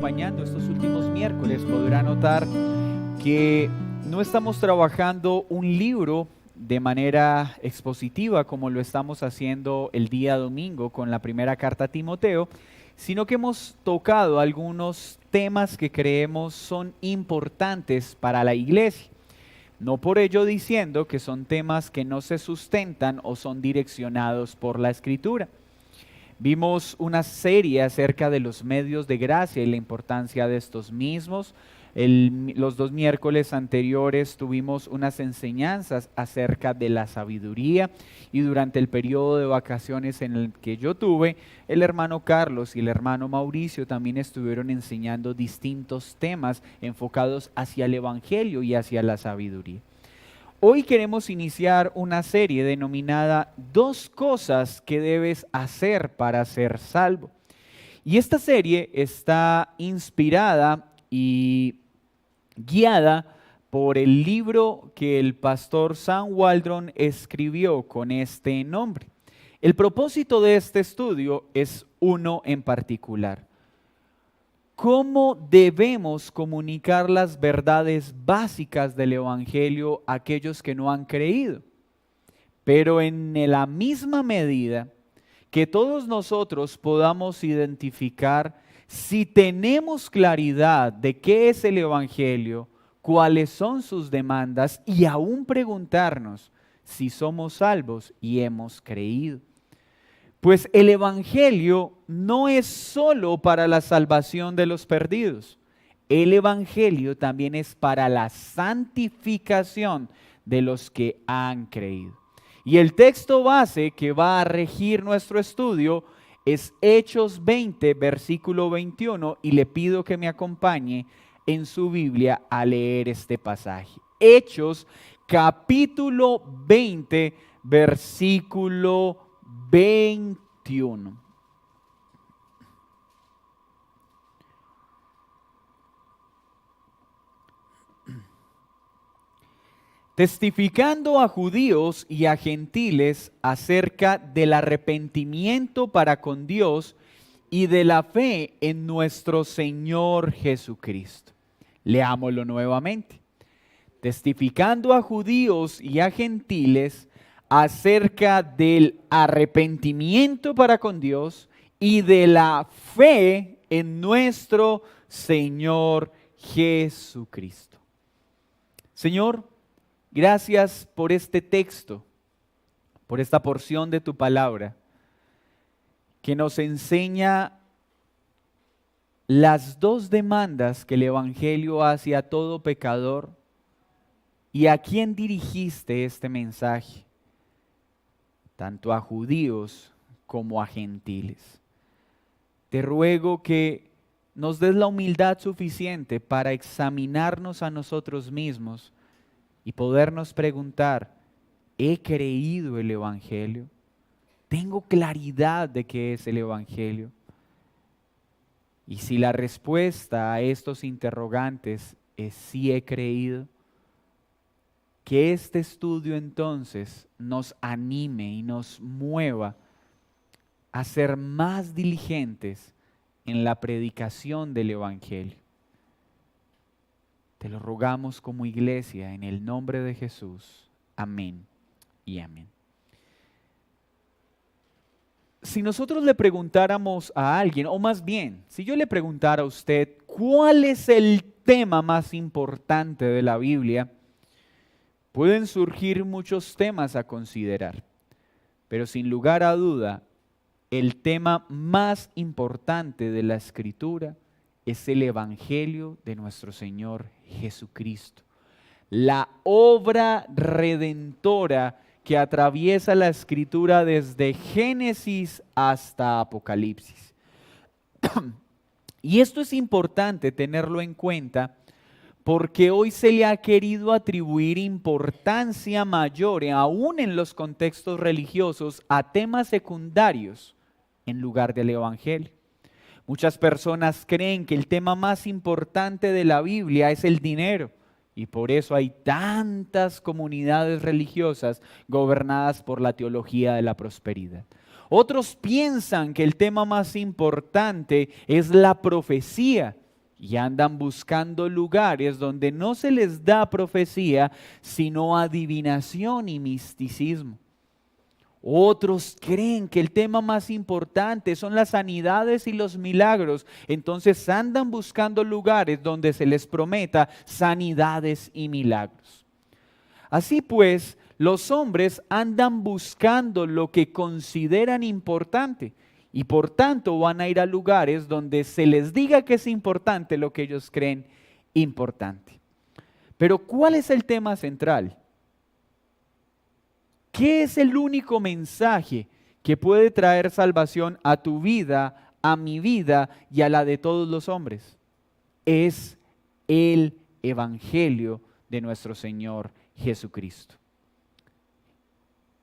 Acompañando estos últimos miércoles, podrá notar que no estamos trabajando un libro de manera expositiva como lo estamos haciendo el día domingo con la primera carta a Timoteo, sino que hemos tocado algunos temas que creemos son importantes para la iglesia. No por ello diciendo que son temas que no se sustentan o son direccionados por la Escritura. Vimos una serie acerca de los medios de gracia y la importancia de estos mismos. Los 2 miércoles anteriores tuvimos unas enseñanzas acerca de la sabiduría y durante el periodo de vacaciones en el que yo tuve, el hermano Carlos y el hermano Mauricio también estuvieron enseñando distintos temas enfocados hacia el evangelio y hacia la sabiduría. Hoy queremos iniciar una serie denominada 2 cosas que debes hacer para ser salvo. Y esta serie está inspirada y guiada por el libro que el pastor Sam Waldron escribió con este nombre. El propósito de este estudio es uno en particular: ¿cómo debemos comunicar las verdades básicas del Evangelio a aquellos que no han creído? Pero en la misma medida que todos nosotros podamos identificar si tenemos claridad de qué es el Evangelio, cuáles son sus demandas y aún preguntarnos si somos salvos y hemos creído. Pues el Evangelio no es solo para la salvación de los perdidos. El Evangelio también es para la santificación de los que han creído. Y el texto base que va a regir nuestro estudio es Hechos 20, versículo 21, y le pido que me acompañe en su Biblia a leer este pasaje. Hechos capítulo 20, versículo 21. Testificando a judíos y a gentiles acerca del arrepentimiento para con Dios y de la fe en nuestro Señor Jesucristo. Leámoslo nuevamente. Testificando a judíos y a gentiles acerca del arrepentimiento para con Dios y de la fe en nuestro Señor Jesucristo. Señor, gracias por este texto, por esta porción de tu palabra que nos enseña las 2 demandas que el Evangelio hace a todo pecador y a quién dirigiste este mensaje, tanto a judíos como a gentiles. Te ruego que nos des la humildad suficiente para examinarnos a nosotros mismos y podernos preguntar: ¿he creído el Evangelio? ¿Tengo claridad de qué es el Evangelio? Y si la respuesta a estos interrogantes es sí he creído, que este estudio entonces nos anime y nos mueva a ser más diligentes en la predicación del Evangelio. Te lo rogamos como iglesia en el nombre de Jesús. Amén y amén. Si nosotros le preguntáramos a alguien, o más bien, si yo le preguntara a usted, ¿cuál es el tema más importante de la Biblia? Pueden surgir muchos temas a considerar, pero sin lugar a duda, el tema más importante de la Escritura es el Evangelio de nuestro Señor Jesucristo. La obra redentora que atraviesa la Escritura desde Génesis hasta Apocalipsis. Y esto es importante tenerlo en cuenta porque hoy se le ha querido atribuir importancia mayor, aún en los contextos religiosos, a temas secundarios en lugar del Evangelio. Muchas personas creen que el tema más importante de la Biblia es el dinero y por eso hay tantas comunidades religiosas gobernadas por la teología de la prosperidad. Otros piensan que el tema más importante es la profecía y andan buscando lugares donde no se les da profecía, sino adivinación y misticismo. Otros creen que el tema más importante son las sanidades y los milagros. Entonces andan buscando lugares donde se les prometa sanidades y milagros. Así pues, los hombres andan buscando lo que consideran importante y por tanto van a ir a lugares donde se les diga que es importante lo que ellos creen importante. Pero ¿cuál es el tema central? ¿Qué es el único mensaje que puede traer salvación a tu vida, a mi vida y a la de todos los hombres? Es el Evangelio de nuestro Señor Jesucristo.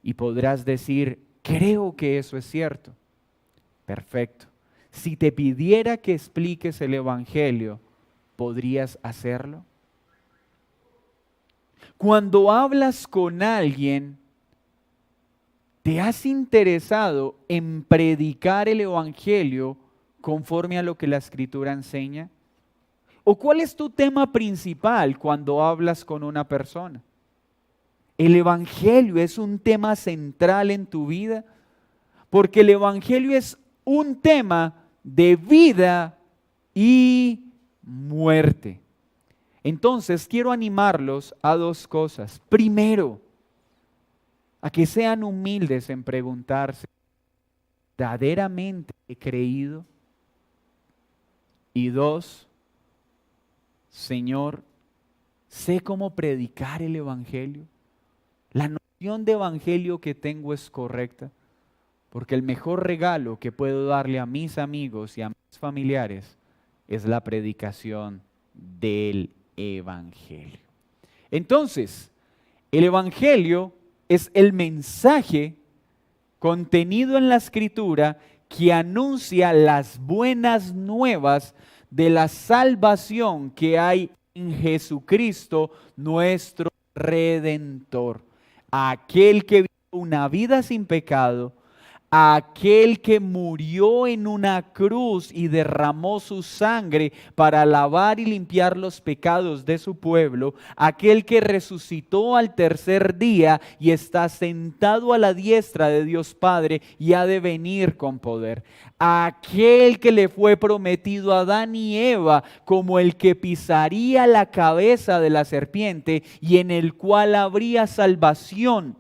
Y podrás decir, creo que eso es cierto. Perfecto. Si te pidiera que expliques el Evangelio, ¿podrías hacerlo? Cuando hablas con alguien, ¿te has interesado en predicar el Evangelio conforme a lo que la Escritura enseña? ¿O cuál es tu tema principal cuando hablas con una persona? ¿El Evangelio es un tema central en tu vida? Porque el Evangelio es un tema de vida y muerte. Entonces quiero animarlos a dos cosas. Primero, a que sean humildes en preguntarse, ¿verdaderamente he creído? Y dos, Señor, ¿sé cómo predicar el Evangelio? ¿La noción de Evangelio que tengo es correcta? Porque el mejor regalo que puedo darle a mis amigos y a mis familiares es la predicación del Evangelio. Entonces, el Evangelio es el mensaje contenido en la Escritura que anuncia las buenas nuevas de la salvación que hay en Jesucristo, nuestro Redentor. Aquel que vivió una vida sin pecado, aquel que murió en una cruz y derramó su sangre para lavar y limpiar los pecados de su pueblo, aquel que resucitó al tercer día y está sentado a la diestra de Dios Padre y ha de venir con poder, aquel que le fue prometido a Adán y Eva como el que pisaría la cabeza de la serpiente y en el cual habría salvación,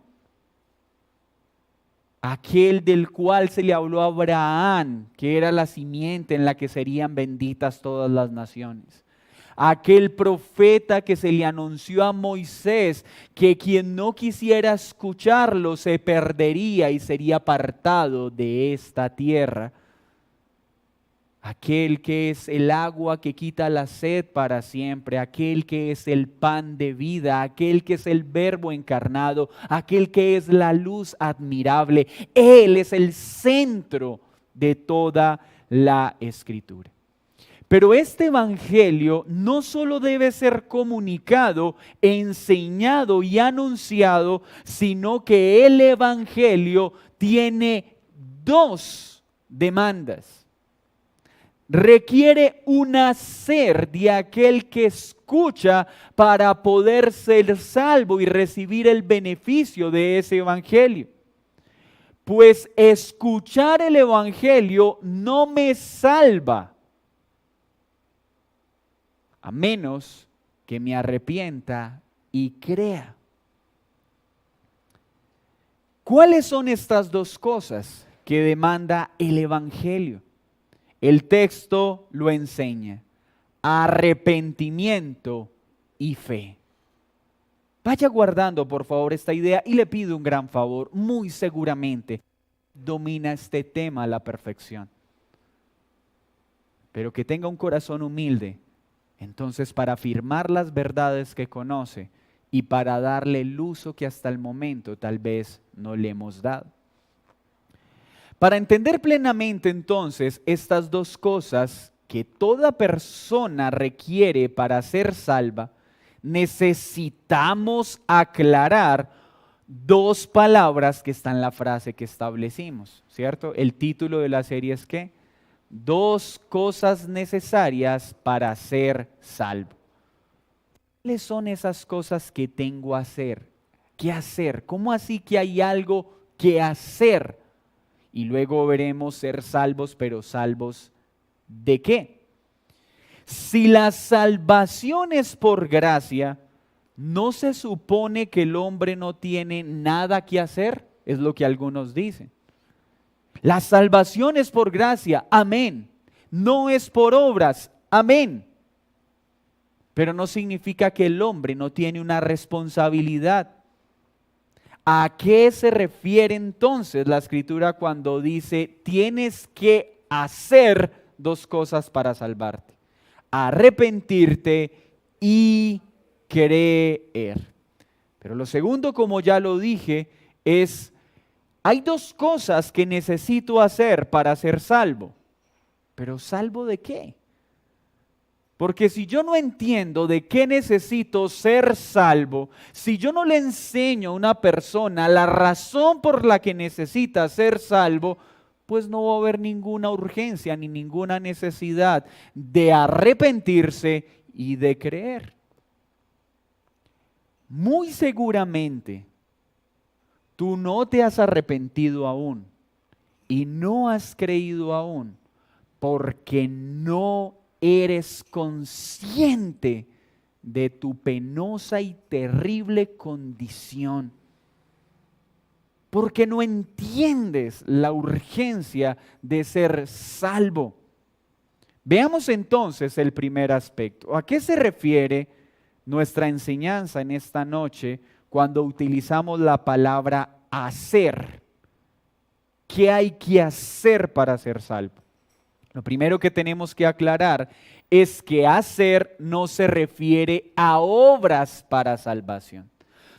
aquel del cual se le habló a Abraham, que era la simiente en la que serían benditas todas las naciones. Aquel profeta que se le anunció a Moisés, que quien no quisiera escucharlo se perdería y sería apartado de esta tierra. Aquel que es el agua que quita la sed para siempre, aquel que es el pan de vida, aquel que es el Verbo encarnado, aquel que es la luz admirable. Él es el centro de toda la Escritura. Pero este Evangelio no solo debe ser comunicado, enseñado y anunciado, sino que el Evangelio tiene dos demandas. Requiere un hacer de aquel que escucha para poder ser salvo y recibir el beneficio de ese Evangelio. Pues escuchar el Evangelio no me salva, a menos que me arrepienta y crea. ¿Cuáles son estas dos cosas que demanda el Evangelio? El texto lo enseña: arrepentimiento y fe. Vaya guardando por favor esta idea y le pido un gran favor, muy seguramente domina este tema a la perfección. Pero que tenga un corazón humilde, entonces para afirmar las verdades que conoce y para darle el uso que hasta el momento tal vez no le hemos dado. Para entender plenamente entonces estas dos cosas que toda persona requiere para ser salva, necesitamos aclarar dos palabras que están en la frase que establecimos, ¿cierto? El título de la serie es ¿qué? dos cosas necesarias para ser salvo. ¿Cuáles son esas cosas que tengo que hacer? ¿Qué hacer? ¿Cómo así que hay algo que hacer? Y luego veremos ser salvos, pero ¿salvos de qué? Si la salvación es por gracia, ¿no se supone que el hombre no tiene nada que hacer? Es lo que algunos dicen. La salvación es por gracia, amén. No es por obras, amén. Pero no significa que el hombre no tiene una responsabilidad. ¿A qué se refiere entonces la Escritura cuando dice tienes que hacer dos cosas para salvarte? Arrepentirte y creer. Pero lo segundo, como ya lo dije, es hay dos cosas que necesito hacer para ser salvo. ¿Pero salvo de qué? Porque si yo no entiendo de qué necesito ser salvo, si yo no le enseño a una persona la razón por la que necesita ser salvo, pues no va a haber ninguna urgencia ni ninguna necesidad de arrepentirse y de creer. Muy seguramente tú no te has arrepentido aún y no has creído aún porque no eres consciente de tu penosa y terrible condición. Porque no entiendes la urgencia de ser salvo. Veamos entonces el primer aspecto. ¿A qué se refiere nuestra enseñanza en esta noche cuando utilizamos la palabra hacer? ¿Qué hay que hacer para ser salvo? Lo primero que tenemos que aclarar es que hacer no se refiere a obras para salvación.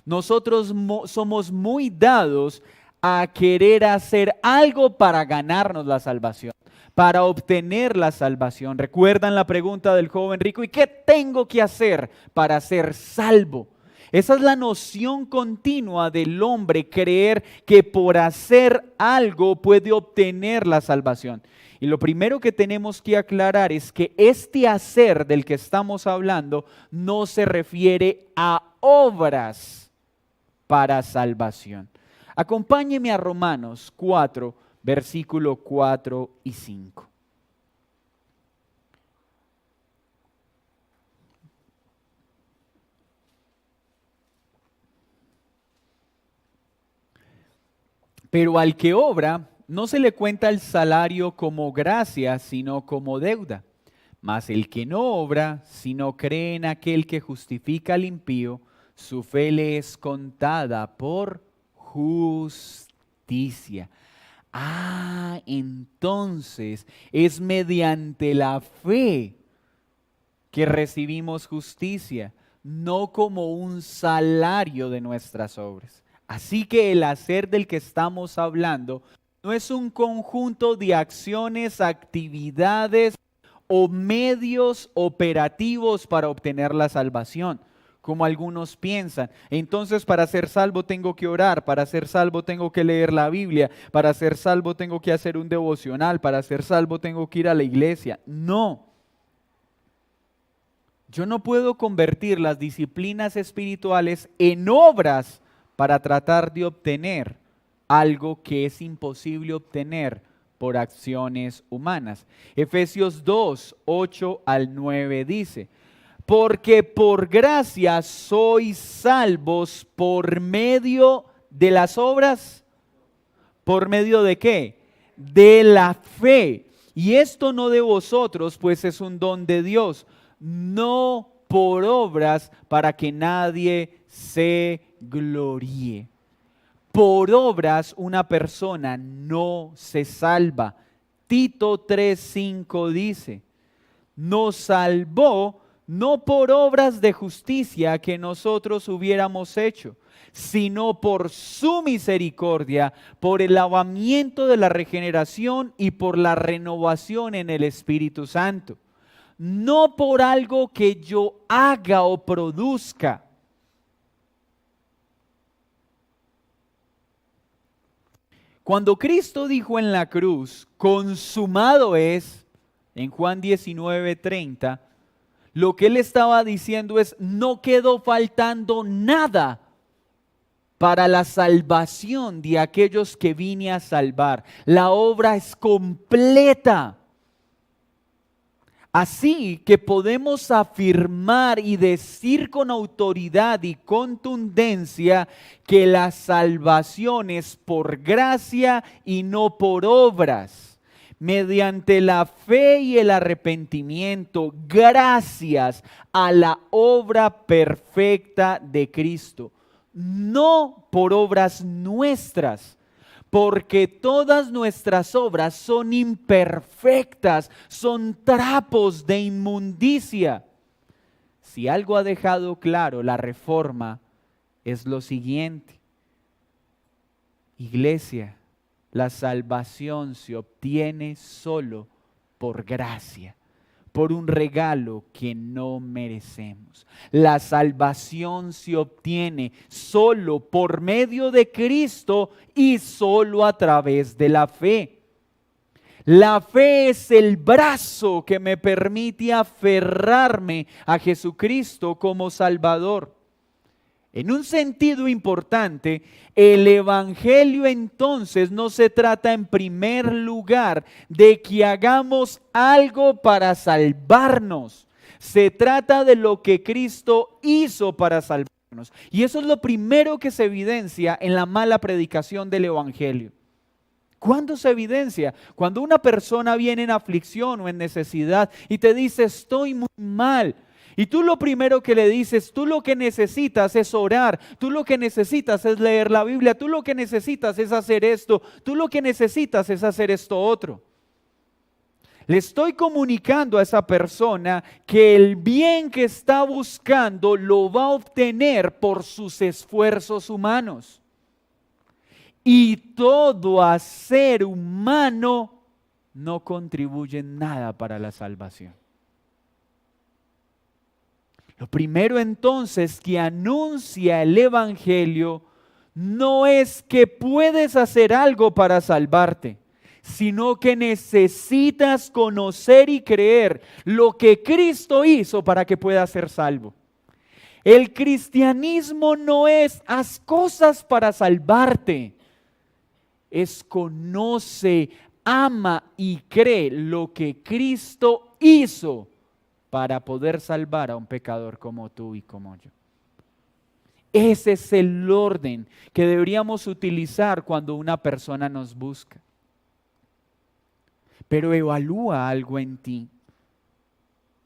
Nosotros somos muy dados a querer hacer algo para ganarnos la salvación, para obtener la salvación. ¿Recuerdan la pregunta del joven rico? ¿Y qué tengo que hacer para ser salvo? Esa es la noción continua del hombre, creer que por hacer algo puede obtener la salvación. Y lo primero que tenemos que aclarar es que este hacer del que estamos hablando no se refiere a obras para salvación. Acompáñeme a Romanos 4, versículo 4 y 5. Pero al que obra, no se le cuenta el salario como gracia, sino como deuda. Mas el que no obra, sino cree en aquel que justifica al impío, su fe le es contada por justicia. Entonces es mediante la fe que recibimos justicia, no como un salario de nuestras obras. Así que el hacer del que estamos hablando no es un conjunto de acciones, actividades o medios operativos para obtener la salvación, como algunos piensan. Entonces, para ser salvo tengo que orar, para ser salvo tengo que leer la Biblia, para ser salvo tengo que hacer un devocional, para ser salvo tengo que ir a la iglesia. No. Yo no puedo convertir las disciplinas espirituales en obras para tratar de obtener algo que es imposible obtener por acciones humanas. Efesios 2, 8 al 9 dice: porque por gracia sois salvos por medio de las obras. ¿Por medio de qué? De la fe. Y esto no de vosotros, pues es un don de Dios, no por obras para que nadie se gloríe. Por obras una persona no se salva. Tito 3:5 dice: nos salvó no por obras de justicia que nosotros hubiéramos hecho, sino por su misericordia, por el lavamiento de la regeneración y por la renovación en el Espíritu Santo. No por algo que yo haga o produzca. Cuando Cristo dijo en la cruz, consumado es, en Juan 19:30, lo que Él estaba diciendo es, no quedó faltando nada para la salvación de aquellos que vine a salvar. La obra es completa. Así que podemos afirmar y decir con autoridad y contundencia que la salvación es por gracia y no por obras, mediante la fe y el arrepentimiento, gracias a la obra perfecta de Cristo, no por obras nuestras. Porque todas nuestras obras son imperfectas, son trapos de inmundicia. Si algo ha dejado claro la Reforma es lo siguiente. Iglesia, la salvación se obtiene solo por gracia, por un regalo que no merecemos. La salvación se obtiene solo por medio de Cristo y solo a través de la fe. La fe es el brazo que me permite aferrarme a Jesucristo como Salvador. En un sentido importante, el Evangelio entonces no se trata en primer lugar de que hagamos algo para salvarnos. Se trata de lo que Cristo hizo para salvarnos. Y eso es lo primero que se evidencia en la mala predicación del Evangelio. ¿Cuándo se evidencia? Cuando una persona viene en aflicción o en necesidad y te dice, estoy muy mal. Y tú lo primero que le dices, tú lo que necesitas es orar, tú lo que necesitas es leer la Biblia, tú lo que necesitas es hacer esto, tú lo que necesitas es hacer esto otro. Le estoy comunicando a esa persona que el bien que está buscando lo va a obtener por sus esfuerzos humanos. Y todo ser humano no contribuye en nada para la salvación. Lo primero entonces que anuncia el Evangelio no es que puedes hacer algo para salvarte, sino que necesitas conocer y creer lo que Cristo hizo para que puedas ser salvo. El cristianismo no es haz cosas para salvarte, es conoce, ama y cree lo que Cristo hizo para poder salvar a un pecador como tú y como yo. Ese es el orden que deberíamos utilizar cuando una persona nos busca. Pero evalúa algo en ti.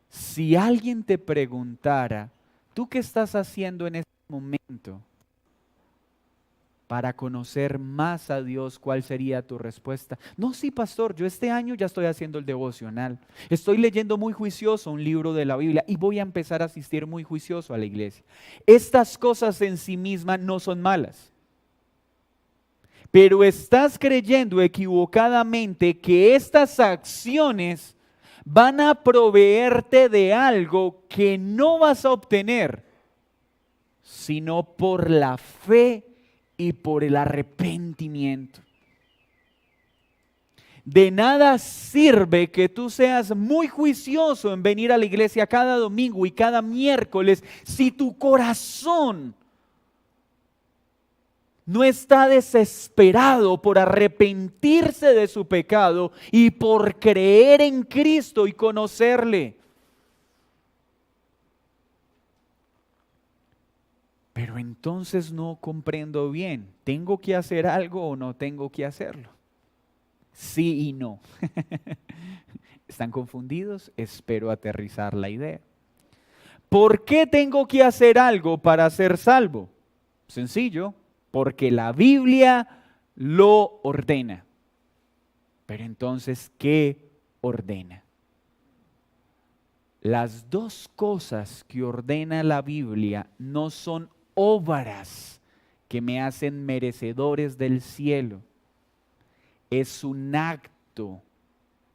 Si alguien te preguntara, ¿tú qué estás haciendo en este momento para conocer más a Dios? ¿Cuál sería tu respuesta? No, sí, pastor, yo este año ya estoy haciendo el devocional. Estoy leyendo muy juicioso un libro de la Biblia y voy a empezar a asistir muy juicioso a la iglesia. Estas cosas en sí mismas no son malas. Pero estás creyendo equivocadamente que estas acciones van a proveerte de algo que no vas a obtener, sino por la fe y por el arrepentimiento. De nada sirve que tú seas muy juicioso en venir a la iglesia cada domingo y cada miércoles si tu corazón no está desesperado por arrepentirse de su pecado y por creer en Cristo y conocerle. Pero entonces no comprendo bien, ¿tengo que hacer algo o no tengo que hacerlo? Sí y no. ¿Están confundidos? Espero aterrizar la idea. ¿Por qué tengo que hacer algo para ser salvo? Sencillo, porque la Biblia lo ordena. Pero entonces, ¿qué ordena? Las dos cosas que ordena la Biblia no son obras que me hacen merecedores del cielo. Es un acto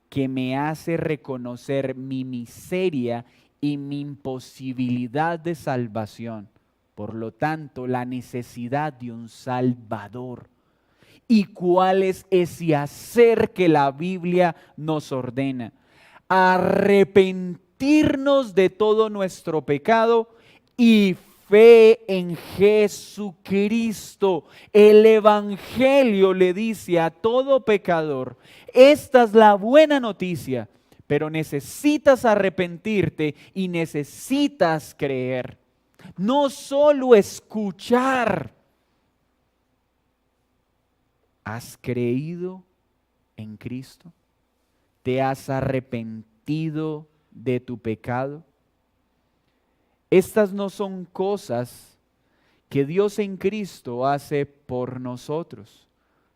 que me hace reconocer mi miseria y mi imposibilidad de salvación. Por lo tanto, la necesidad de un Salvador. ¿Y cuál es ese hacer que la Biblia nos ordena? Arrepentirnos de todo nuestro pecado y fe en Jesucristo. El Evangelio le dice a todo pecador, esta es la buena noticia, pero necesitas arrepentirte y necesitas creer. No solo escuchar. ¿Has creído en Cristo? ¿Te has arrepentido de tu pecado? Estas no son cosas que Dios en Cristo hace por nosotros.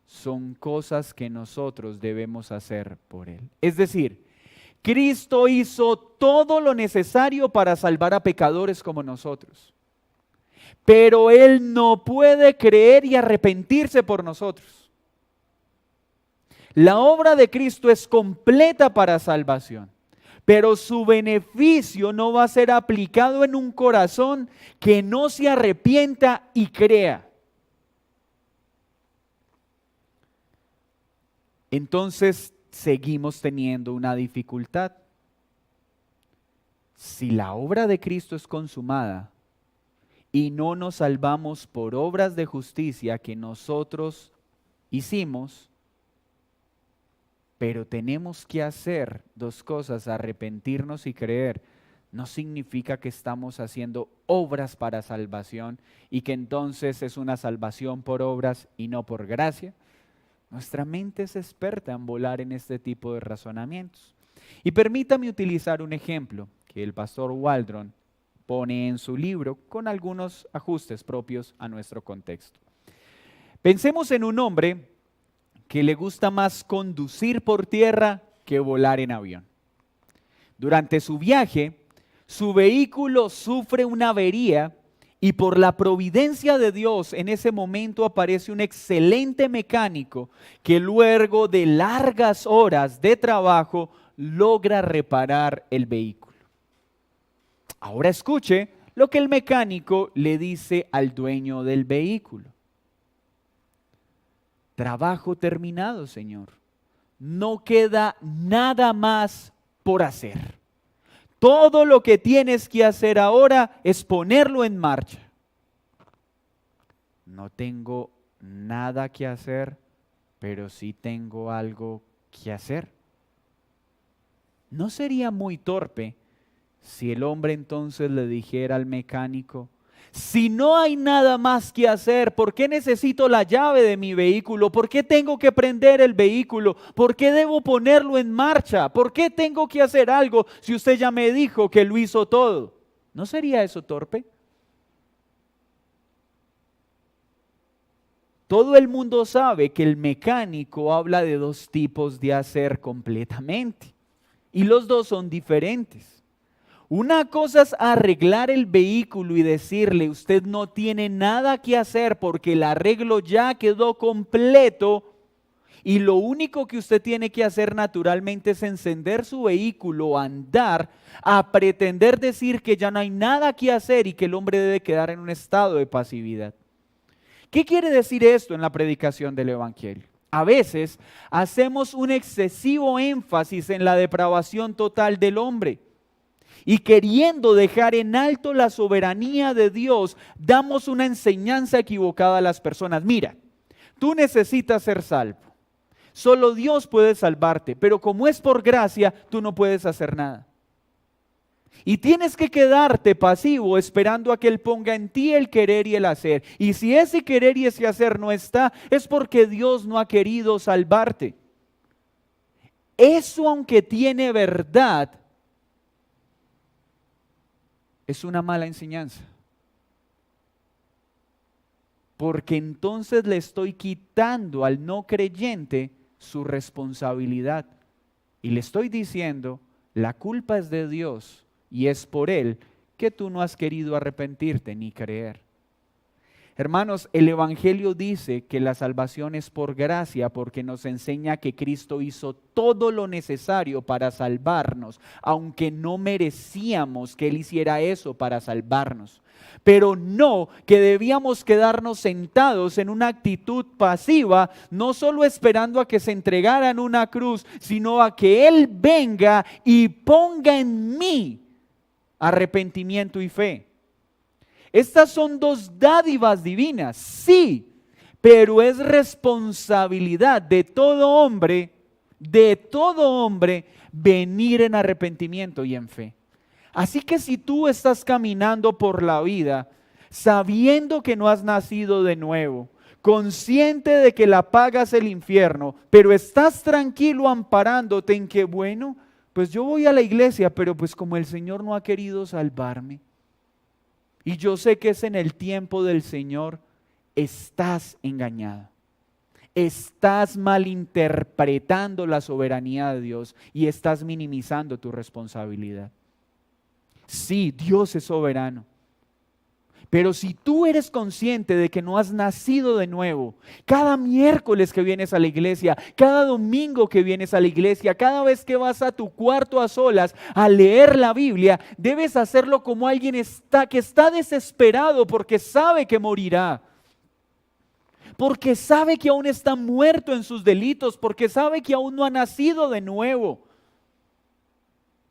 Son cosas que nosotros debemos hacer por Él. Es decir, Cristo hizo todo lo necesario para salvar a pecadores como nosotros. Pero Él no puede creer y arrepentirse por nosotros. La obra de Cristo es completa para salvación, pero su beneficio no va a ser aplicado en un corazón que no se arrepienta y crea. Entonces seguimos teniendo una dificultad. Si la obra de Cristo es consumada y no nos salvamos por obras de justicia que nosotros hicimos, pero tenemos que hacer dos cosas, arrepentirnos y creer. No significa que estamos haciendo obras para salvación y que entonces es una salvación por obras y no por gracia. Nuestra mente es experta en volar en este tipo de razonamientos. Y permítame utilizar un ejemplo que el pastor Waldron pone en su libro con algunos ajustes propios a nuestro contexto. Pensemos en un hombre que le gusta más conducir por tierra que volar en avión. Durante su viaje, su vehículo sufre una avería y por la providencia de Dios en ese momento aparece un excelente mecánico que luego de largas horas de trabajo logra reparar el vehículo. Ahora escuche lo que el mecánico le dice al dueño del vehículo. Trabajo terminado, Señor. No queda nada más por hacer. Todo lo que tienes que hacer ahora es ponerlo en marcha. No tengo nada que hacer, pero sí tengo algo que hacer. ¿No sería muy torpe si el hombre entonces le dijera al mecánico: si no hay nada más que hacer, ¿por qué necesito la llave de mi vehículo? ¿Por qué tengo que prender el vehículo? ¿Por qué debo ponerlo en marcha? ¿Por qué tengo que hacer algo si usted ya me dijo que lo hizo todo? ¿No sería eso torpe? Todo el mundo sabe que el mecánico habla de dos tipos de hacer completamente, y los dos son diferentes. Una cosa es arreglar el vehículo y decirle: usted no tiene nada que hacer porque el arreglo ya quedó completo y lo único que usted tiene que hacer naturalmente es encender su vehículo, andar, a pretender decir que ya no hay nada que hacer y que el hombre debe quedar en un estado de pasividad. ¿Qué quiere decir esto en la predicación del Evangelio? A veces hacemos un excesivo énfasis en la depravación total del hombre. Y queriendo dejar en alto la soberanía de Dios, damos una enseñanza equivocada a las personas. Mira, tú necesitas ser salvo. Solo Dios puede salvarte, pero como es por gracia, tú no puedes hacer nada. Y tienes que quedarte pasivo esperando a que Él ponga en ti el querer y el hacer. Y si ese querer y ese hacer no está, es porque Dios no ha querido salvarte. Eso, aunque tiene verdad, es una mala enseñanza. Porque entonces le estoy quitando al no creyente su responsabilidad. Y le estoy diciendo: la culpa es de Dios y es por Él que tú no has querido arrepentirte ni creer. Hermanos, el Evangelio dice que la salvación es por gracia porque nos enseña que Cristo hizo todo lo necesario para salvarnos, aunque no merecíamos que Él hiciera eso para salvarnos. Pero no que debíamos quedarnos sentados en una actitud pasiva, no solo esperando a que se entregara en una cruz, sino a que Él venga y ponga en mí arrepentimiento y fe. Estas son dos dádivas divinas, sí, pero es responsabilidad de todo hombre, venir en arrepentimiento y en fe. Así que si tú estás caminando por la vida sabiendo que no has nacido de nuevo, consciente de que la paga es el infierno, pero estás tranquilo amparándote en que, bueno, pues yo voy a la iglesia, pero pues como el Señor no ha querido salvarme, y yo sé que es en el tiempo del Señor, estás engañado. Estás malinterpretando la soberanía de Dios y estás minimizando tu responsabilidad. Sí, Dios es soberano. Pero si tú eres consciente de que no has nacido de nuevo, cada miércoles que vienes a la iglesia, cada domingo que vienes a la iglesia, cada vez que vas a tu cuarto a solas a leer la Biblia, debes hacerlo como alguien que está desesperado porque sabe que morirá. Porque sabe que aún está muerto en sus delitos, porque sabe que aún no ha nacido de nuevo.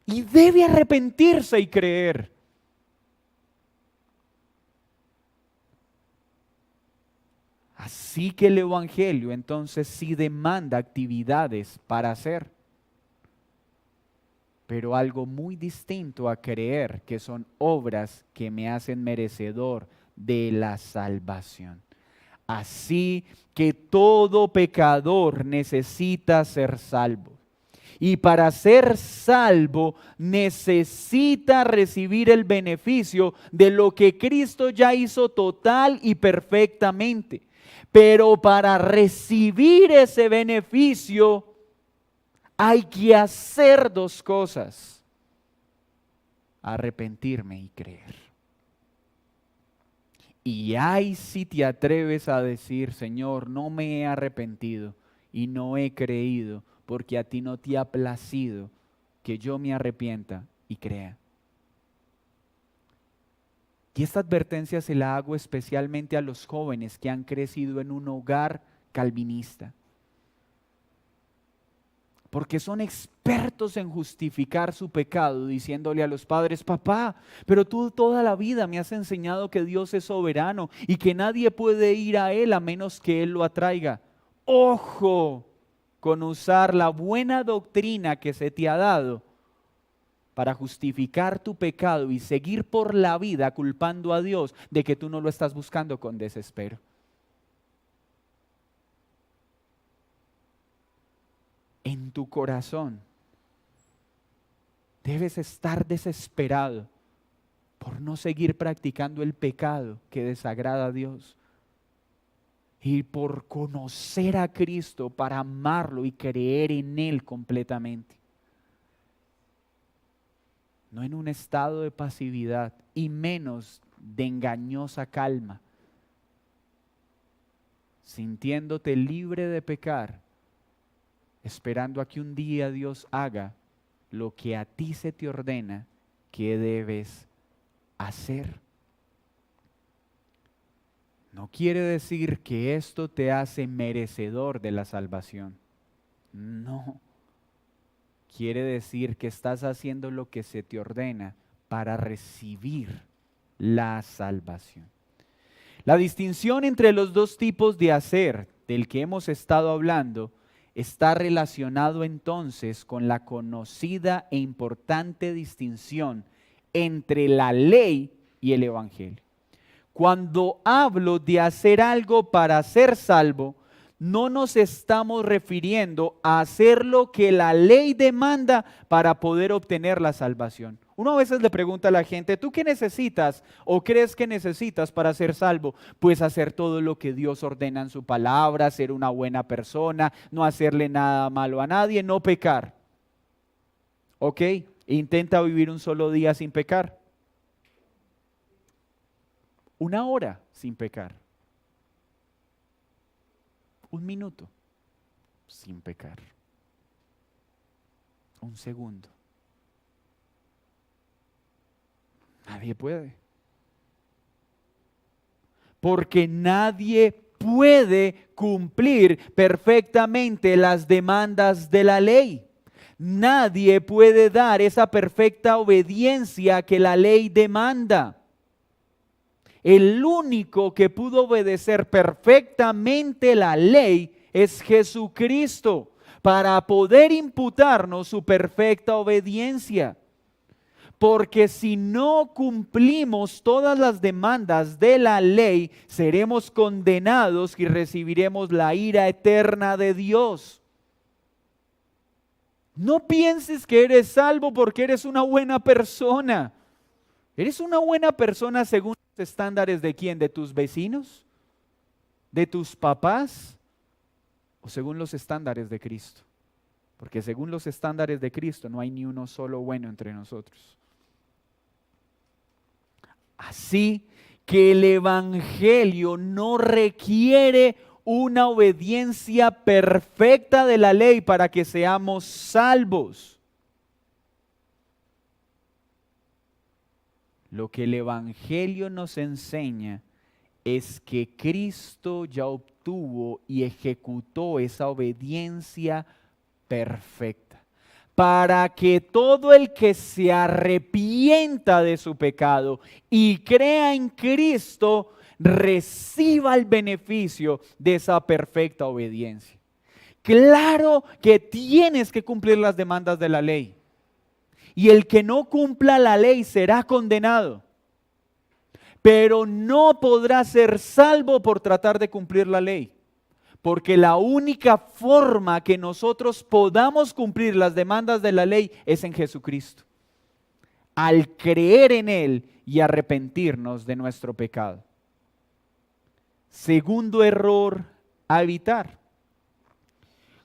Y debe arrepentirse y creer. Así que el Evangelio entonces sí demanda actividades para hacer. Pero algo muy distinto a creer que son obras que me hacen merecedor de la salvación. Así que todo pecador necesita ser salvo. Y para ser salvo necesita recibir el beneficio de lo que Cristo ya hizo total y perfectamente. Pero para recibir ese beneficio hay que hacer dos cosas: arrepentirme y creer. Y ay, si te atreves a decir, Señor, no me he arrepentido y no he creído, porque a ti no te ha placido que yo me arrepienta y crea. Y esta advertencia se la hago especialmente a los jóvenes que han crecido en un hogar calvinista. Porque son expertos en justificar su pecado, diciéndole a los padres: papá, pero tú toda la vida me has enseñado que Dios es soberano y que nadie puede ir a Él a menos que Él lo atraiga. ¡Ojo! Con usar la buena doctrina que se te ha dado para justificar tu pecado y seguir por la vida culpando a Dios de que tú no lo estás buscando con desespero. En tu corazón debes estar desesperado por no seguir practicando el pecado que desagrada a Dios y por conocer a Cristo para amarlo y creer en Él completamente. No en un estado de pasividad y menos de engañosa calma, sintiéndote libre de pecar, esperando a que un día Dios haga lo que a ti se te ordena que debes hacer. No quiere decir que esto te hace merecedor de la salvación. No. Quiere decir que estás haciendo lo que se te ordena para recibir la salvación. La distinción entre los dos tipos de hacer del que hemos estado hablando está relacionado entonces con la conocida e importante distinción entre la ley y el Evangelio. Cuando hablo de hacer algo para ser salvo, no nos estamos refiriendo a hacer lo que la ley demanda para poder obtener la salvación. Uno a veces le pregunta a la gente: ¿tú qué necesitas o crees que necesitas para ser salvo? Pues hacer todo lo que Dios ordena en su palabra, ser una buena persona, no hacerle nada malo a nadie, no pecar. ¿Ok? Intenta vivir un solo día sin pecar. Una hora sin pecar. Un minuto sin pecar. Un segundo. Nadie puede. Porque nadie puede cumplir perfectamente las demandas de la ley. Nadie puede dar esa perfecta obediencia que la ley demanda. El único que pudo obedecer perfectamente la ley es Jesucristo, para poder imputarnos su perfecta obediencia. Porque si no cumplimos todas las demandas de la ley, seremos condenados y recibiremos la ira eterna de Dios. No pienses que eres salvo porque eres una buena persona. ¿Eres una buena persona según los estándares de quién? ¿De tus vecinos? ¿De tus papás? ¿O según los estándares de Cristo? Porque según los estándares de Cristo no hay ni uno solo bueno entre nosotros. Así que el Evangelio no requiere una obediencia perfecta de la ley para que seamos salvos. Lo que el Evangelio nos enseña es que Cristo ya obtuvo y ejecutó esa obediencia perfecta, para que todo el que se arrepienta de su pecado y crea en Cristo reciba el beneficio de esa perfecta obediencia. Claro que tienes que cumplir las demandas de la ley, y el que no cumpla la ley será condenado, pero no podrá ser salvo por tratar de cumplir la ley. Porque la única forma que nosotros podamos cumplir las demandas de la ley es en Jesucristo, al creer en Él y arrepentirnos de nuestro pecado. Segundo error a evitar: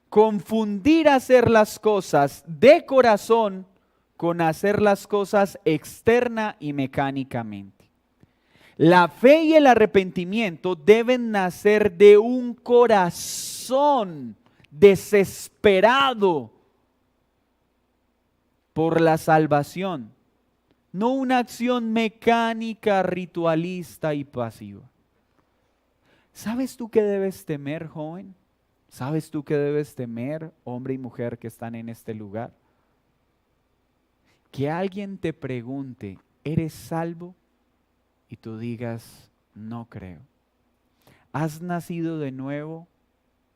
confundir hacer las cosas de corazón con hacer las cosas externa y mecánicamente. La fe y el arrepentimiento deben nacer de un corazón desesperado por la salvación, no una acción mecánica, ritualista y pasiva. ¿Sabes tú qué debes temer, joven? ¿Sabes tú qué debes temer, hombre y mujer que están en este lugar? Que alguien te pregunte, ¿eres salvo? Y tú digas, no creo. ¿Has nacido de nuevo?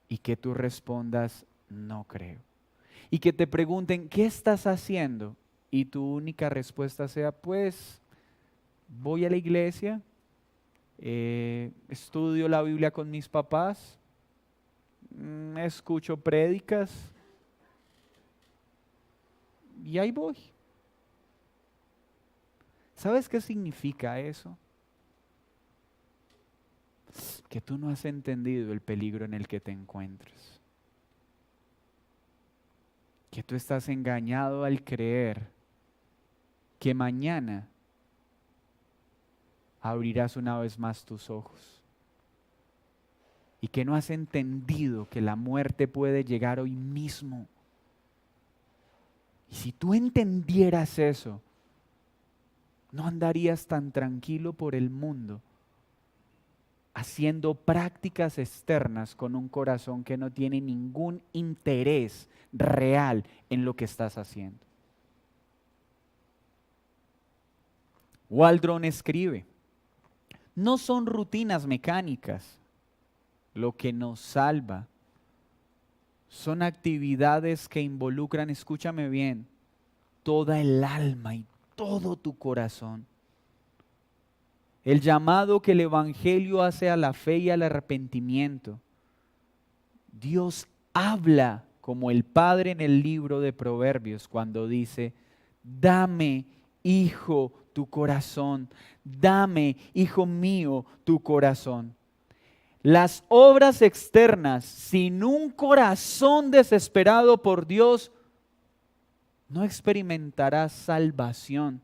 Y que tú respondas, no creo. Y que te pregunten, ¿qué estás haciendo? Y tu única respuesta sea, pues, voy a la iglesia, estudio la Biblia con mis papás, escucho prédicas, y ahí voy. ¿Sabes qué significa eso? Que tú no has entendido el peligro en el que te encuentras. Que tú estás engañado al creer que mañana abrirás una vez más tus ojos. Y que no has entendido que la muerte puede llegar hoy mismo. Y si tú entendieras eso, no andarías tan tranquilo por el mundo haciendo prácticas externas con un corazón que no tiene ningún interés real en lo que estás haciendo. Waldron escribe, no son rutinas mecánicas lo que nos salva, son actividades que involucran, escúchame bien, toda el alma y todo tu corazón. El llamado que el Evangelio hace a la fe y al arrepentimiento. Dios habla como el Padre en el libro de Proverbios cuando dice, dame, hijo, tu corazón, dame, hijo mío, tu corazón. Las obras externas sin un corazón desesperado por Dios no experimentarás salvación.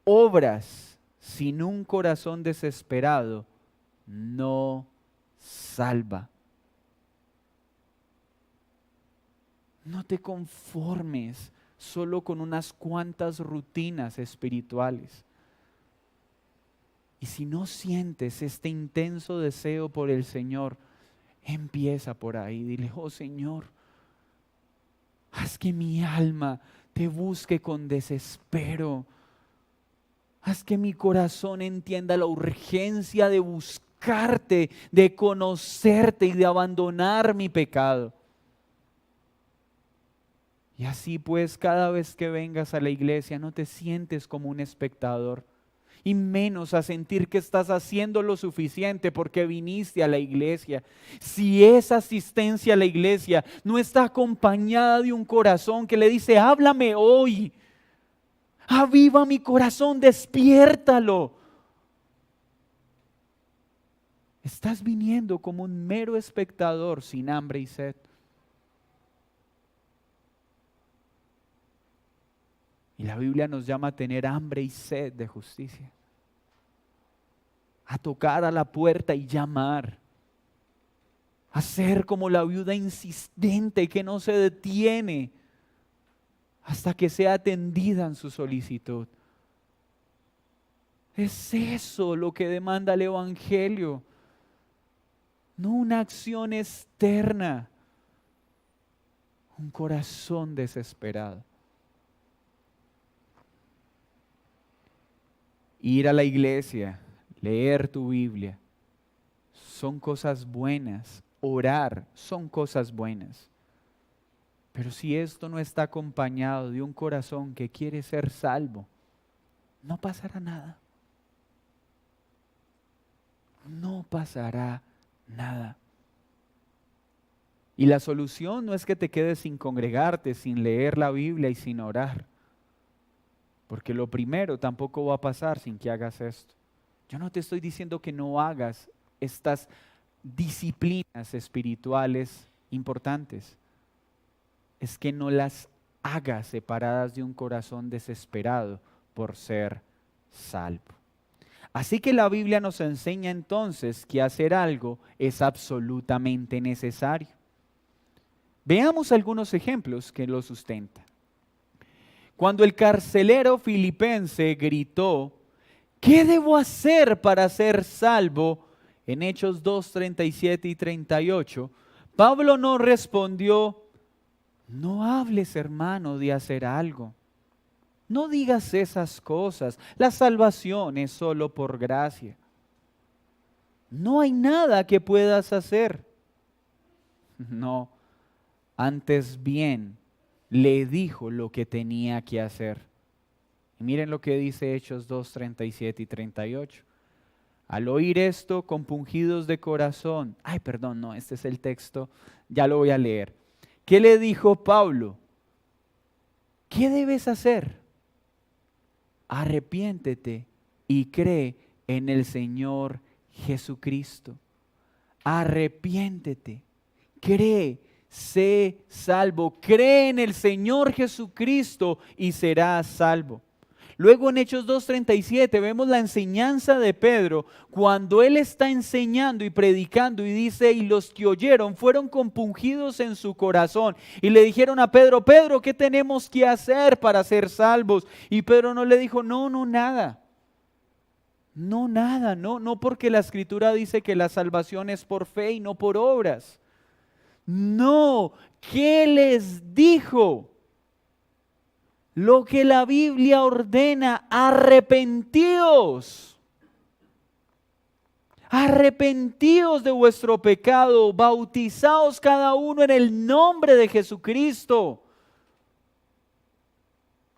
Obras sin un corazón desesperado no salva. No te conformes solo con unas cuantas rutinas espirituales. Y si no sientes este intenso deseo por el Señor, empieza por ahí. Dile, oh Señor, haz que mi alma te busque con desespero. Haz que mi corazón entienda la urgencia de buscarte, de conocerte y de abandonar mi pecado. Y así pues, cada vez que vengas a la iglesia, no te sientes como un espectador, y menos a sentir que estás haciendo lo suficiente porque viniste a la iglesia. Si esa asistencia a la iglesia no está acompañada de un corazón que le dice, háblame hoy, aviva mi corazón, despiértalo. Estás viniendo como un mero espectador sin hambre y sed. Y la Biblia nos llama a tener hambre y sed de justicia. A tocar a la puerta y llamar. A ser como la viuda insistente que no se detiene hasta que sea atendida en su solicitud. Es eso lo que demanda el Evangelio. No una acción externa. Un corazón desesperado. Ir a la iglesia, leer tu Biblia, son cosas buenas. Orar son cosas buenas. Pero si esto no está acompañado de un corazón que quiere ser salvo, no pasará nada. No pasará nada. Y la solución no es que te quedes sin congregarte, sin leer la Biblia y sin orar. Porque lo primero tampoco va a pasar sin que hagas esto. Yo no te estoy diciendo que no hagas estas disciplinas espirituales importantes. Es que no las hagas separadas de un corazón desesperado por ser salvo. Así que la Biblia nos enseña entonces que hacer algo es absolutamente necesario. Veamos algunos ejemplos que lo sustentan. Cuando el carcelero filipense gritó, ¿qué debo hacer para ser salvo? En Hechos 2, 37 y 38, Pablo no respondió, no hables, hermano, de hacer algo. No digas esas cosas. La salvación es solo por gracia. No hay nada que puedas hacer. No, antes bien le dijo lo que tenía que hacer. Y miren lo que dice Hechos 2, 37 y 38. Al oír esto, compungidos de corazón. Este es el texto, ya lo voy a leer. ¿Qué le dijo Pablo? ¿Qué debes hacer? Arrepiéntete y cree en el Señor Jesucristo. Arrepiéntete, cree, sé salvo. Cree en el Señor Jesucristo y serás salvo. Luego en Hechos 2:37 vemos la enseñanza de Pedro cuando él está enseñando y predicando y dice, y los que oyeron fueron compungidos en su corazón y le dijeron a Pedro, Pedro, ¿qué tenemos que hacer para ser salvos? Y Pedro no le dijo, nada, no porque la Escritura dice que la salvación es por fe y no por obras. No, ¿qué les dijo? Lo que la Biblia ordena, arrepentíos. Arrepentíos de vuestro pecado, bautizaos cada uno en el nombre de Jesucristo.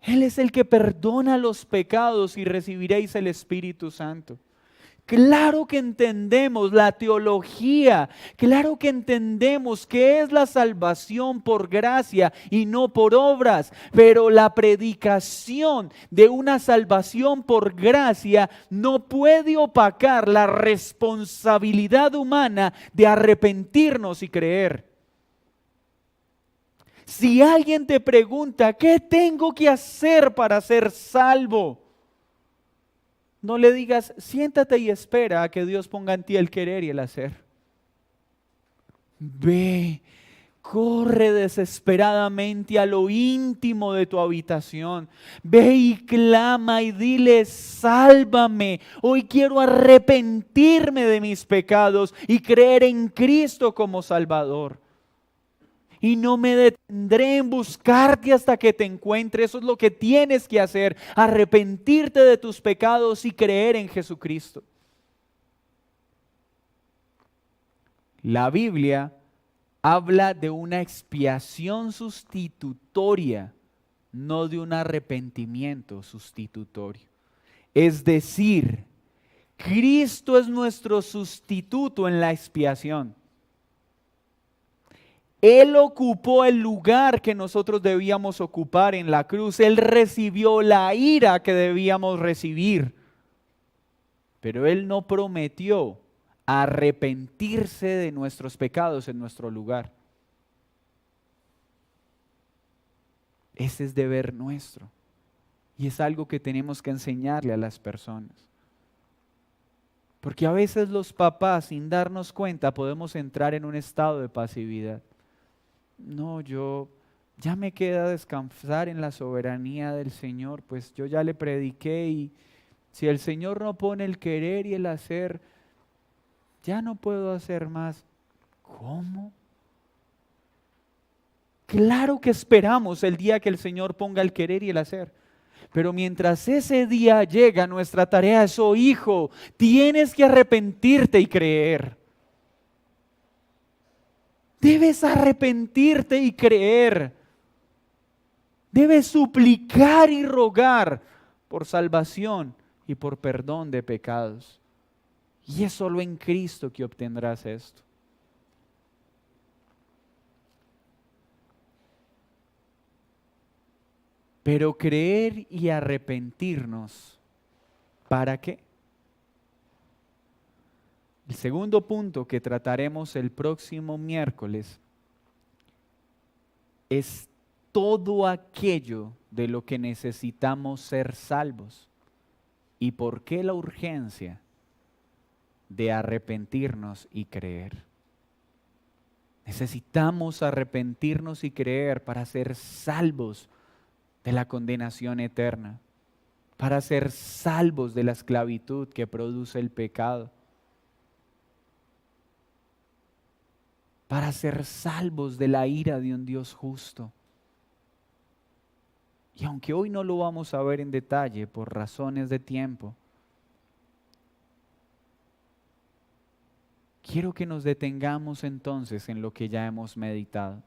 Él es el que perdona los pecados y recibiréis el Espíritu Santo. Claro que entendemos la teología, claro que entendemos que es la salvación por gracia y no por obras, pero la predicación de una salvación por gracia no puede opacar la responsabilidad humana de arrepentirnos y creer. Si alguien te pregunta, ¿qué tengo que hacer para ser salvo? No le digas, siéntate y espera a que Dios ponga en ti el querer y el hacer. Ve, corre desesperadamente a lo íntimo de tu habitación. Ve y clama y dile, sálvame. Hoy quiero arrepentirme de mis pecados y creer en Cristo como Salvador. Y no me detendré en buscarte hasta que te encuentre. Eso es lo que tienes que hacer. Arrepentirte de tus pecados y creer en Jesucristo. La Biblia habla de una expiación sustitutoria, no de un arrepentimiento sustitutorio. Es decir, Cristo es nuestro sustituto en la expiación. Él ocupó el lugar que nosotros debíamos ocupar en la cruz. Él recibió la ira que debíamos recibir. Pero Él no prometió arrepentirse de nuestros pecados en nuestro lugar. Ese es deber nuestro. Y es algo que tenemos que enseñarle a las personas. Porque a veces los papás, sin darnos cuenta, podemos entrar en un estado de pasividad. No, yo ya me queda descansar en la soberanía del Señor, pues yo ya le prediqué y si el Señor no pone el querer y el hacer, ya no puedo hacer más. ¿Cómo? Claro que esperamos el día que el Señor ponga el querer y el hacer. Pero mientras ese día llega, nuestra tarea es, oh hijo, tienes que arrepentirte y creer. Debes arrepentirte y creer. Debes suplicar y rogar por salvación y por perdón de pecados. Y es solo en Cristo que obtendrás esto. Pero creer y arrepentirnos, ¿para qué? El segundo punto que trataremos el próximo miércoles es todo aquello de lo que necesitamos ser salvos. ¿Y por qué la urgencia de arrepentirnos y creer? Necesitamos arrepentirnos y creer para ser salvos de la condenación eterna, para ser salvos de la esclavitud que produce el pecado, para ser salvos de la ira de un Dios justo. Y aunque hoy no lo vamos a ver en detalle por razones de tiempo, quiero que nos detengamos entonces en lo que ya hemos meditado.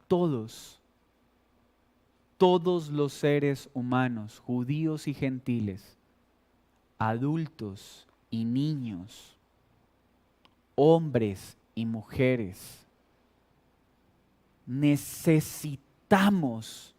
Todos los seres humanos, judíos y gentiles, adultos y niños, hombres y mujeres, necesitamos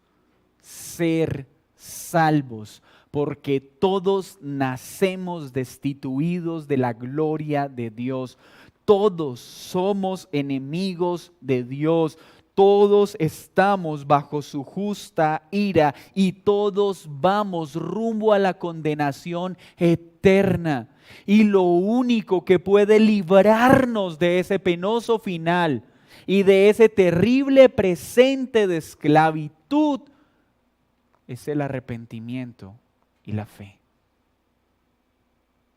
ser salvos, porque todos nacemos destituidos de la gloria de Dios. Todos somos enemigos de Dios. Todos estamos bajo su justa ira y todos vamos rumbo a la condenación eterna. Y lo único que puede librarnos de ese penoso final y de ese terrible presente de esclavitud es el arrepentimiento y la fe.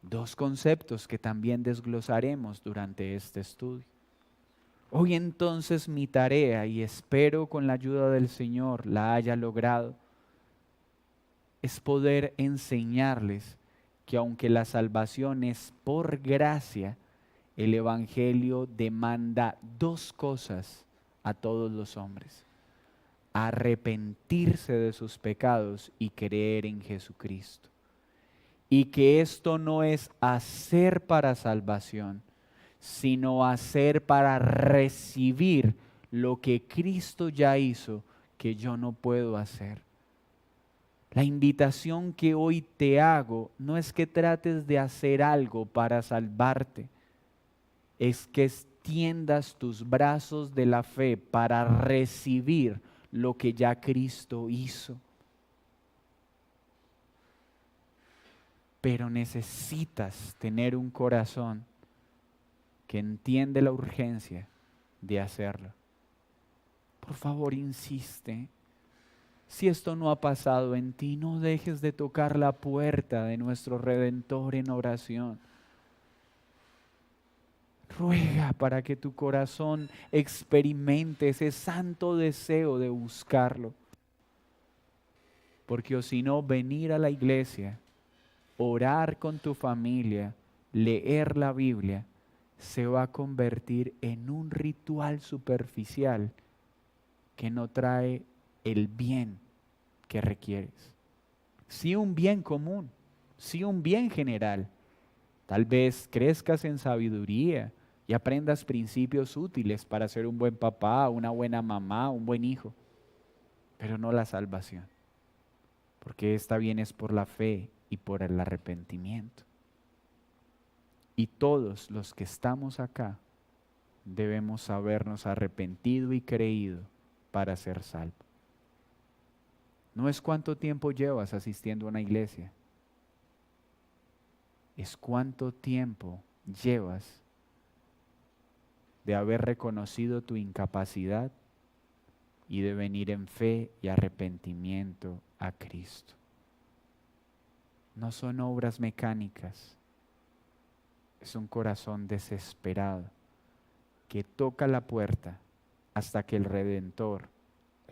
Dos conceptos que también desglosaremos durante este estudio. Hoy entonces mi tarea, y espero con la ayuda del Señor la haya logrado, es poder enseñarles que aunque la salvación es por gracia, el Evangelio demanda dos cosas a todos los hombres: arrepentirse de sus pecados y creer en Jesucristo. Y que esto no es hacer para salvación, sino hacer para recibir lo que Cristo ya hizo, que yo no puedo hacer. La invitación que hoy te hago no es que trates de hacer algo para salvarte, es que extiendas tus brazos de la fe para recibir lo que ya Cristo hizo. pero necesitas tener un corazón que entiende la urgencia de hacerlo. Por favor, insiste. Si esto no ha pasado en ti, no dejes de tocar la puerta de nuestro Redentor en oración. Ruega para que tu corazón experimente ese santo deseo de buscarlo. Porque o si no, venir a la iglesia, orar con tu familia, leer la Biblia, se va a convertir en un ritual superficial que no trae el bien que requieres. Sí, un bien común, sí, un bien general. Tal vez crezcas en sabiduría y aprendas principios útiles para ser un buen papá, una buena mamá, un buen hijo, pero no la salvación, porque esta viene es por la fe y por el arrepentimiento. Y todos los que estamos acá debemos habernos arrepentido y creído para ser salvos. No es cuánto tiempo llevas asistiendo a una iglesia, es cuánto tiempo llevas de haber reconocido tu incapacidad y de venir en fe y arrepentimiento a Cristo. No son obras mecánicas, es un corazón desesperado que toca la puerta hasta que el Redentor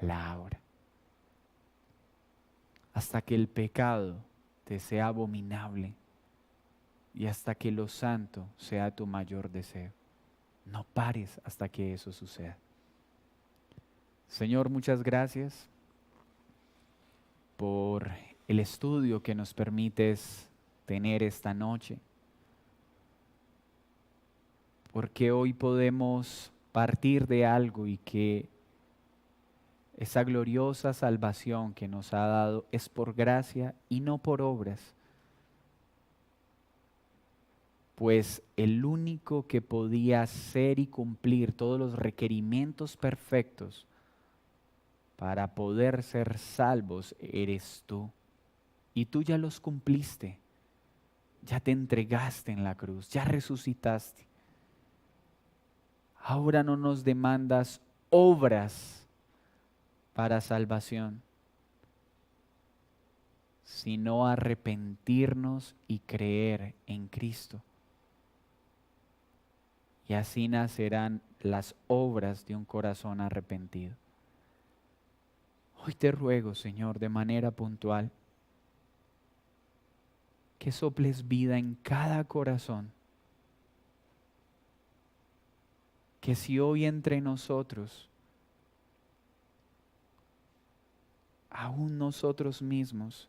la abra. Hasta que el pecado te sea abominable y hasta que lo santo sea tu mayor deseo. No pares hasta que eso suceda. Señor, muchas gracias por el estudio que nos permites tener esta noche, porque hoy podemos partir de algo y que esa gloriosa salvación que nos ha dado es por gracia y no por obras. Pues el único que podía hacer y cumplir todos los requerimientos perfectos para poder ser salvos eres tú. Y tú ya los cumpliste, ya te entregaste en la cruz, ya resucitaste. Ahora no nos demandas obras para salvación, sino arrepentirnos y creer en Cristo. Y así nacerán las obras de un corazón arrepentido. Hoy te ruego, Señor, de manera puntual, que soples vida en cada corazón. Que si hoy entre nosotros, aún nosotros mismos,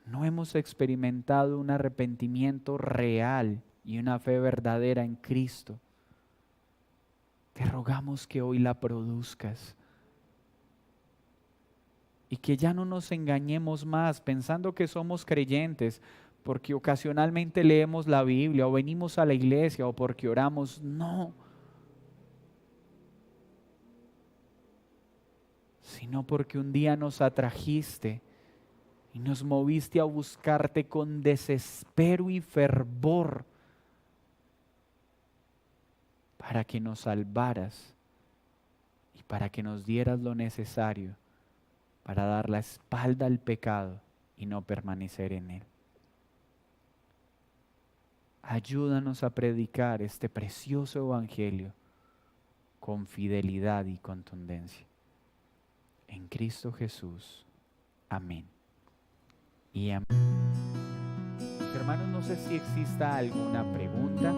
no hemos experimentado un arrepentimiento real y una fe verdadera en Cristo, te rogamos que hoy la produzcas y que ya no nos engañemos más pensando que somos creyentes porque ocasionalmente leemos la Biblia o venimos a la iglesia o porque oramos. No, sino porque un día nos atrajiste y nos moviste a buscarte con desespero y fervor para que nos salvaras y para que nos dieras lo necesario para dar la espalda al pecado y no permanecer en él. Ayúdanos a predicar este precioso evangelio con fidelidad y contundencia. En Cristo Jesús. Amén. Y amén. Hermanos, no sé si exista alguna pregunta.